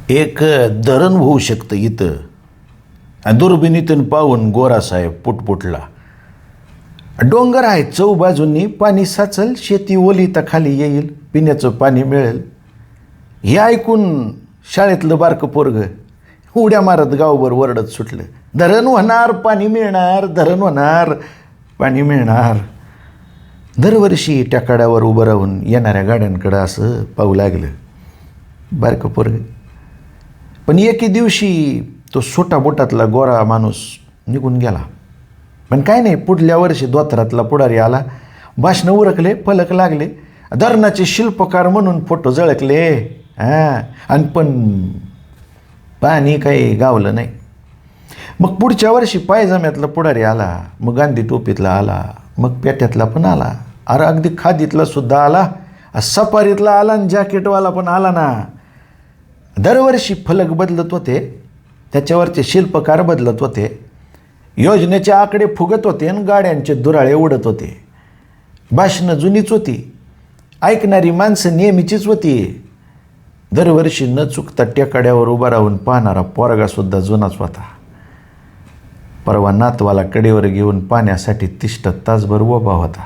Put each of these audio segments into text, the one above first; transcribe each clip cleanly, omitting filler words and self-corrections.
एक धरण होऊ शकतं इथं. दुर्बिणीतून पाहून गोरासाहेब पुटपुटला. डोंगर आहे चौबाजूंनी, पाणी साचल, शेती ओली तर खाली येईल, पिण्याचं पाणी मिळेल. हे ऐकून शाळेतलं बारकं पोरग उड्या मारत गावभर वरडत सुटलं, धरण होणार, पाणी मिळणार, धरण होणार, पाणी मिळणार. दरवर्षी टेकाड्यावर उभं राहून येणाऱ्या गाड्यांकडं असं पाहू लागलं बारकं पोरग. पण एके दिवशी तो छोटा बोटातला गोरा माणूस निघून गेला. पण काय नाही, पुढल्या वर्षी धोत्रातला पुढारी आला. भाषणं उरकले, फलक लागले, धरणाचे शिल्पकार म्हणून फोटो झळकले. आणि पण पाणी काही गावलं नाही. मग पुढच्या वर्षी पायजाम्यातला पुढारी आला, मग गांधी टोपीतला आला, मग पेट्यातला पण आला, अरे अगदी खादीतला सुद्धा आला, सफारीतला आला, आणि जॅकेटवाला पण आला ना. दरवर्षी फलक बदलत होते, त्याच्यावरचे शिल्पकार बदलत होते, योजनेचे आकडे फुगत होते आणि गाड्यांचे दुराळे उडत होते. भाषणं जुनीच होती, ऐकणारी माणसं नेहमीचीच होती. दरवर्षी न चुकता टेकाड्यावर उभा राहून पाहणारा पोरगासुद्धा जुनाच होता. परवा नातवाला कडेवर घेऊन पाण्यासाठी तिष्ठत तासभर उभा होता.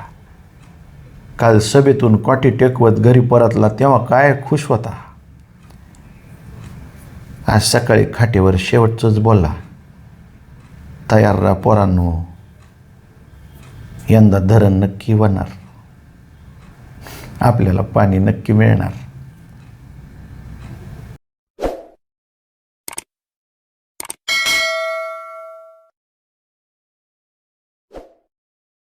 काल सभेतून काठी टेकवत घरी परतला तेव्हा काय खुश होता. आज सकाळी खाटेवर शेवटचंच बोलला, तयार राहा पोरांनो, यंदा धरण नक्की होणार, आपल्याला पाणी नक्की मिळणार.